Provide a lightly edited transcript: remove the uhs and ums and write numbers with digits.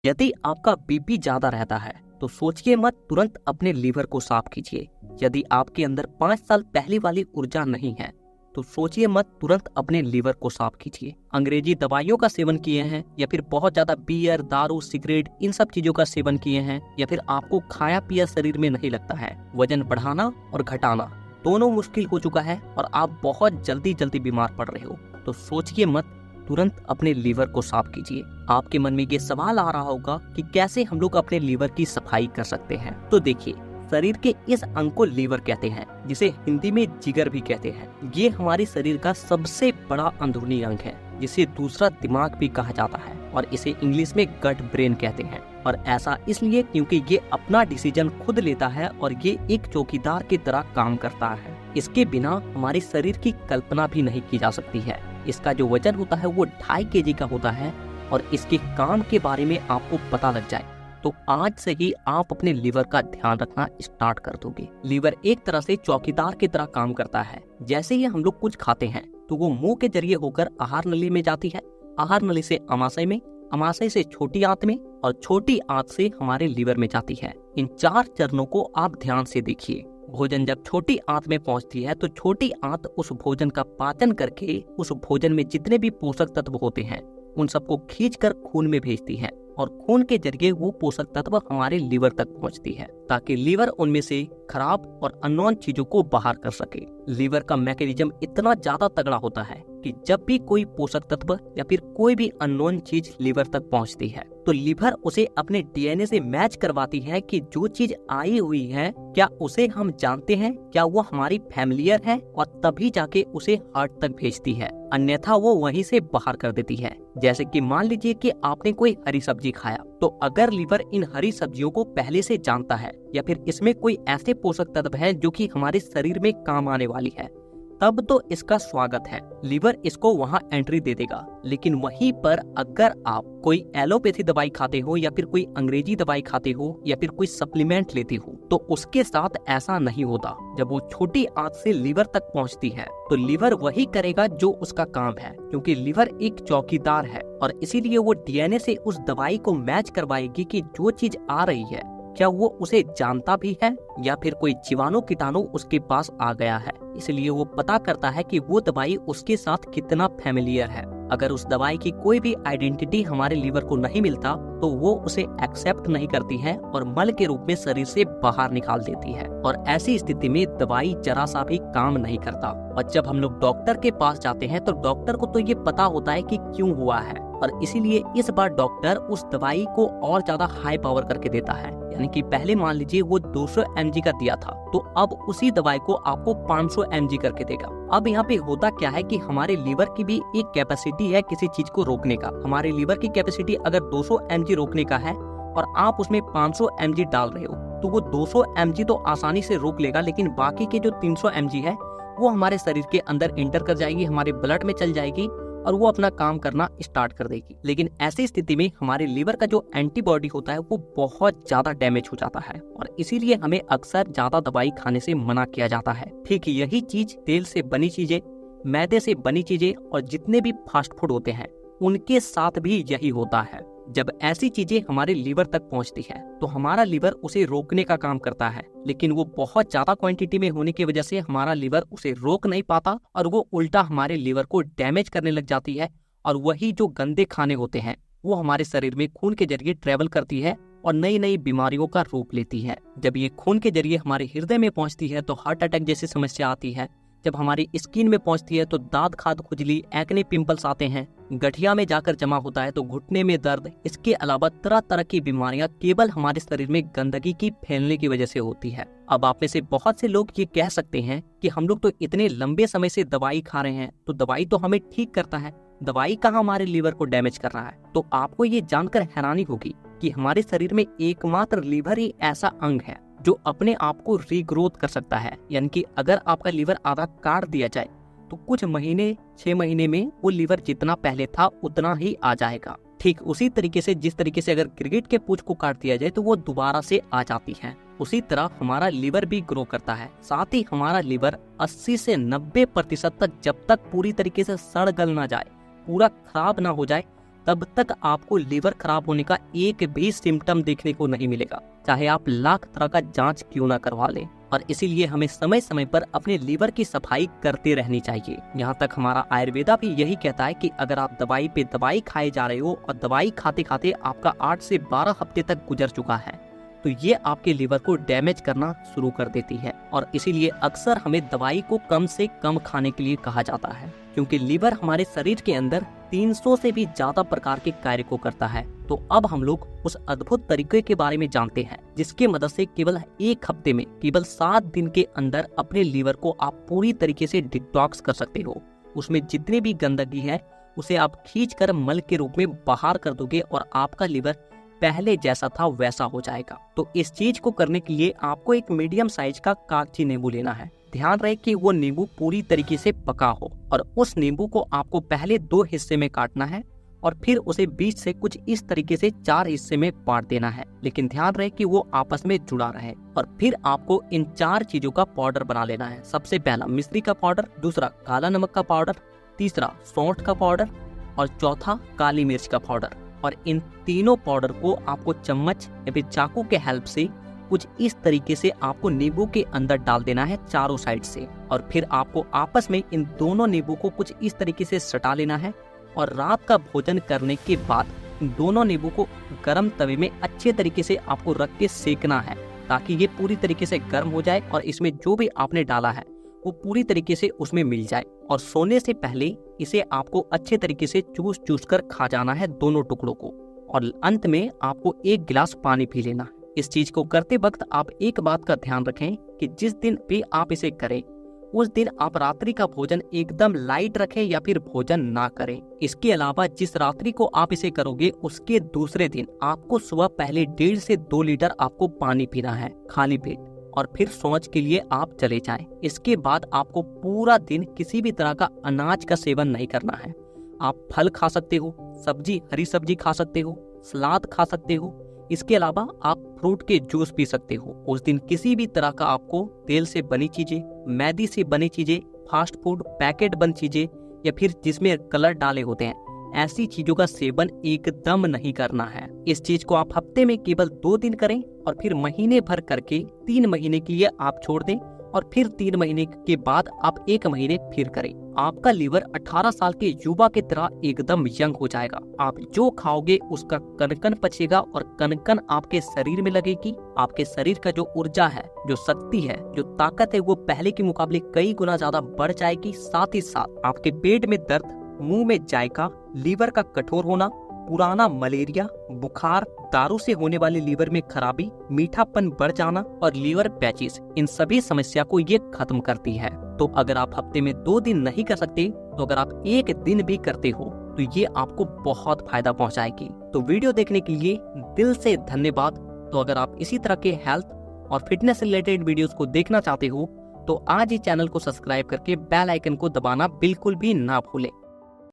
यदि आपका बीपी ज्यादा रहता है तो सोचिए मत, तुरंत अपने लीवर को साफ कीजिए। यदि आपके अंदर 5 साल पहले वाली ऊर्जा नहीं है तो सोचिए मत, तुरंत अपने लीवर को साफ कीजिए। अंग्रेजी दवाइयों का सेवन किए हैं या फिर बहुत ज्यादा बियर, दारू, सिगरेट, इन सब चीजों का सेवन किए हैं, या फिर आपको खाया पिया शरीर में नहीं लगता है, वजन बढ़ाना और घटाना दोनों मुश्किल हो चुका है और आप बहुत जल्दी बीमार पड़ रहे हो, तो सोचिए मत, तुरंत अपने लीवर को साफ कीजिए। आपके मन में ये सवाल आ रहा होगा कि कैसे हम लोग अपने लीवर की सफाई कर सकते हैं। तो देखिए, शरीर के इस अंग को लीवर कहते हैं, जिसे हिंदी में जिगर भी कहते हैं। ये हमारे शरीर का सबसे बड़ा अंदरूनी अंग है, जिसे दूसरा दिमाग भी कहा जाता है, और इसे इंग्लिश में गट ब्रेन कहते हैं। और ऐसा इसलिए क्योंकि ये अपना डिसीजन खुद लेता है और ये एक चौकीदार की तरह काम करता है। इसके बिना हमारे शरीर की कल्पना भी नहीं की जा सकती है। इसका जो वजन होता है वो 2.5 kg का होता है, और इसके काम के बारे में आपको पता लग जाए तो आज से ही आप अपने लीवर का ध्यान रखना स्टार्ट कर दोगे। लीवर एक तरह से चौकीदार की तरह काम करता है। जैसे ही हम लोग कुछ खाते हैं तो वो मुंह के जरिए होकर आहार नली में जाती है, आहार नली से अमाशय में, अमाशय से छोटी आंत में, और छोटी आंत से हमारे लीवर में जाती है। इन 4 चरणों को आप ध्यान से देखिए। भोजन जब छोटी आंत में पहुंचती है तो छोटी आंत उस भोजन का पाचन करके उस भोजन में जितने भी पोषक तत्व होते हैं उन सबको खींचकर खून में भेजती है, और खून के जरिए वो पोषक तत्व हमारे लीवर तक पहुंचती है, ताकि लीवर उनमें से खराब और अननोन चीजों को बाहर कर सके। लीवर का मैकेनिज्म इतना ज्यादा तगड़ा होता है कि जब भी कोई पोषक तत्व या फिर कोई भी अननोन चीज लीवर तक पहुंचती है तो लीवर उसे अपने डीएनए से मैच करवाती है कि जो चीज आई हुई है क्या उसे हम जानते हैं, क्या वो हमारी फैमिलियर है, और तभी जाके उसे हार्ट तक भेजती है, अन्यथा वो वहीं से बाहर कर देती है। जैसे कि मान लीजिए कि आपने कोई हरी सब्जी खाया, तो अगर लीवर इन हरी सब्जियों को पहले से जानता है या फिर इसमें कोई ऐसे पोषक तत्व है जो कि हमारे शरीर में काम आने वाली है, तब तो इसका स्वागत है, लीवर इसको वहां एंट्री दे देगा। लेकिन वहीं पर अगर आप कोई एलोपैथी दवाई खाते हो या फिर कोई अंग्रेजी दवाई खाते हो या फिर कोई सप्लीमेंट लेते हो तो उसके साथ ऐसा नहीं होता। जब वो छोटी आंत से लीवर तक पहुंचती है तो लीवर वही करेगा जो उसका काम है, क्योंकि लीवर एक चौकीदार है, और इसीलिए वो डीएनए से उस दवाई को मैच करवाएगी कि जो चीज आ रही है क्या वो उसे जानता भी है या फिर कोई जीवाणु कीटाणु उसके पास आ गया है। इसलिए वो पता करता है कि वो दवाई उसके साथ कितना फैमिलियर है। अगर उस दवाई की कोई भी आइडेंटिटी हमारे लीवर को नहीं मिलता तो वो उसे एक्सेप्ट नहीं करती है और मल के रूप में शरीर से बाहर निकाल देती है, और ऐसी स्थिति में दवाई जरा सा भी काम नहीं करता। और जब हम लोग डॉक्टर के पास जाते हैं तो डॉक्टर को तो ये पता होता है कि क्यों हुआ है, और इसीलिए इस बार डॉक्टर उस दवाई को और ज्यादा हाई पावर करके देता है। यानी कि पहले मान लीजिए वो 200 mg का दिया था तो अब उसी दवाई को आपको 500 mg करके देगा। अब यहाँ पे होता क्या है कि हमारे लीवर की भी एक कैपेसिटी है किसी चीज को रोकने का। हमारे लीवर की कैपेसिटी अगर 200 mg रोकने का है और आप उसमें 500 mg डाल रहे हो तो वो 200 mg तो आसानी से रोक लेगा, लेकिन बाकी के जो 300 mg है वो हमारे शरीर के अंदर इंटर कर जाएगी, हमारे ब्लड में चल जाएगी और वो अपना काम करना स्टार्ट कर देगी। लेकिन ऐसी स्थिति में हमारे लीवर का जो एंटीबॉडी होता है वो बहुत ज्यादा डैमेज हो जाता है, और इसीलिए हमें अक्सर ज्यादा दवाई खाने से मना किया जाता है। ठीक यही चीज तेल से बनी चीजें, मैदे से बनी चीजें और जितने भी फास्ट फूड होते हैं उनके साथ भी यही होता है। जब ऐसी चीजें हमारे लीवर तक पहुंचती है तो हमारा लीवर उसे रोकने का काम करता है, लेकिन वो बहुत ज्यादा क्वांटिटी में होने की वजह से हमारा लीवर उसे रोक नहीं पाता और वो उल्टा हमारे लीवर को डैमेज करने लग जाती है, और वही जो गंदे खाने होते हैं वो हमारे शरीर में खून के जरिए ट्रेवल करती है और नई नई बीमारियों का रूप लेती है। जब ये खून के जरिए हमारे हृदय में पहुंचती है तो हार्ट अटैक जैसी समस्या आती है। जब हमारी स्किन में पहुंचती है तो दांत खाद, खुजली, एक्ने, पिंपल्स आते हैं। गठिया में जाकर जमा होता है तो घुटने में दर्द। इसके अलावा तरह तरह की बीमारियां केवल हमारे शरीर में गंदगी की फैलने की वजह से होती है। अब आप में से बहुत से लोग ये कह सकते हैं कि हम लोग तो इतने लंबे समय से दवाई खा रहे हैं तो दवाई तो हमें ठीक करता है, दवाई कहाँ हमारे लीवर को डैमेज कर रहा है। तो आपको ये जानकर हैरानी होगी कि हमारे शरीर में एकमात्र लीवर ही ऐसा अंग है जो अपने आप को रीग्रोथ कर सकता है। यानी कि अगर आपका लीवर आधा काट दिया जाए तो कुछ महीने, 6 महीने में वो लीवर जितना पहले था उतना ही आ जाएगा। ठीक उसी तरीके से जिस तरीके से अगर क्रिकेट के पूंछ को काट दिया जाए तो वो दोबारा से आ जाती है, उसी तरह हमारा लीवर भी ग्रो करता है। साथ ही हमारा लीवर 80 से 90% तक जब तक पूरी तरीके से सड़ गल ना जाए, पूरा खराब ना हो जाए, तब तक आपको लीवर खराब होने का एक भी सिम्टम देखने को नहीं मिलेगा, चाहे आप लाख तरह का जांच क्यों ना करवा लें। और इसीलिए हमें समय समय पर अपने लीवर की सफाई करते रहनी चाहिए। यहाँ तक हमारा आयुर्वेदा भी यही कहता है कि अगर आप दवाई पे दवाई खाए जा रहे हो और दवाई खाते खाते आपका 8 से 12 हफ्ते तक गुजर चुका है, तो ये आपके लीवर को डैमेज करना शुरू कर देती है। और इसीलिए अक्सर हमें दवाई को कम से कम खाने के लिए कहा जाता है, क्योंकि लीवर हमारे शरीर के अंदर 300 से भी ज्यादा प्रकार के कार्य को करता है। तो अब हम लोग उस अद्भुत तरीके के बारे में जानते हैं, जिसके मदद से केवल एक हफ्ते में, केवल 7 दिन के अंदर अपने लीवर को आप पूरी तरीके से डिटॉक्स कर सकते हो। उसमें जितनी भी गंदगी है उसे आप खींचकर मल के रूप में बाहर कर दोगे और आपका लीवर पहले जैसा था वैसा हो जाएगा। तो इस चीज को करने के लिए आपको एक मीडियम साइज का कागजी नींबू लेना है। ध्यान रहे कि वो नींबू पूरी तरीके से पका हो, और उस नींबू को आपको पहले 2 हिस्से में काटना है और फिर उसे बीच से कुछ इस तरीके से 4 हिस्से में बांट देना है। लेकिन ध्यान रहे कि वो आपस में जुड़ा रहे। और फिर आपको इन 4 चीजों का पाउडर बना लेना है। सबसे पहला मिश्री का पाउडर, दूसरा काला नमक का पाउडर, तीसरा सौंठ का पाउडर और चौथा काली मिर्च का पाउडर। और इन तीनों पाउडर को आपको चम्मच या फिर चाकू के हेल्प से कुछ इस तरीके से आपको नींबू के अंदर डाल देना है चारों साइड से। और फिर आपको आपस में इन दोनों नींबू को कुछ इस तरीके से सटा लेना है। और रात का भोजन करने के बाद इन दोनों नींबू को गर्म तवे में अच्छे तरीके से आपको रख के सेकना है, ताकि ये पूरी तरीके से गर्म हो जाए और इसमें जो भी आपने डाला है वो पूरी तरीके से उसमें मिल जाए। और सोने से पहले इसे आपको अच्छे तरीके से चूस चूस कर खा जाना है दोनों टुकड़ों को। और अंत में आपको 1 गिलास पानी पी लेना है। इस चीज को करते वक्त आप एक बात का ध्यान रखें कि जिस दिन भी आप इसे करें उस दिन आप रात्रि का भोजन एकदम लाइट रखें या फिर भोजन ना करें। इसके अलावा जिस रात्रि को आप इसे करोगे उसके दूसरे दिन आपको सुबह पहले 1.5 से 2 लीटर आपको पानी पीना है खाली पेट, और फिर सोच के लिए आप चले जाएं। इसके बाद आपको पूरा दिन किसी भी तरह का अनाज का सेवन नहीं करना है। आप फल खा सकते हो, सब्जी, हरी सब्जी खा सकते हो, सलाद खा सकते हो। इसके अलावा आप फ्रूट के जूस पी सकते हो। उस दिन किसी भी तरह का आपको तेल से बनी चीजें, मैदे से बनी चीजें, फास्ट फूड, पैकेट बंद चीजें या फिर जिसमें कलर डाले होते हैं, ऐसी चीजों का सेवन एकदम नहीं करना है। इस चीज को आप हफ्ते में केवल 2 दिन करें और फिर महीने भर करके 3 महीने के लिए आप छोड़ दें, और फिर 3 महीने के बाद आप 1 महीने फिर करें। आपका लीवर 18 साल के युवा की तरह एकदम यंग हो जाएगा। आप जो खाओगे उसका कण-कण पचेगा और कण-कण आपके शरीर में लगेगी। आपके शरीर का जो ऊर्जा है, जो शक्ति है, जो ताकत है, वो पहले के मुकाबले कई गुना ज्यादा बढ़ जाएगी। साथ ही साथ आपके पेट में दर्द, मुंह में जायका, लीवर का कठोर होना, पुराना मलेरिया, बुखार, दारू से होने वाले लीवर में खराबी, मीठापन बढ़ जाना और लीवर पैचिस, इन सभी समस्या को ये खत्म करती है। तो अगर आप हफ्ते में 2 दिन नहीं कर सकते, तो अगर आप 1 दिन भी करते हो तो ये आपको बहुत फायदा पहुंचाएगी। तो वीडियो देखने के लिए दिल से धन्यवाद। तो अगर आप इसी तरह के हेल्थ और फिटनेस रिलेटेड वीडियोस को देखना चाहते हो तो आज ही चैनल को सब्सक्राइब करके बेल आइकन को दबाना बिल्कुल भी ना भूलें।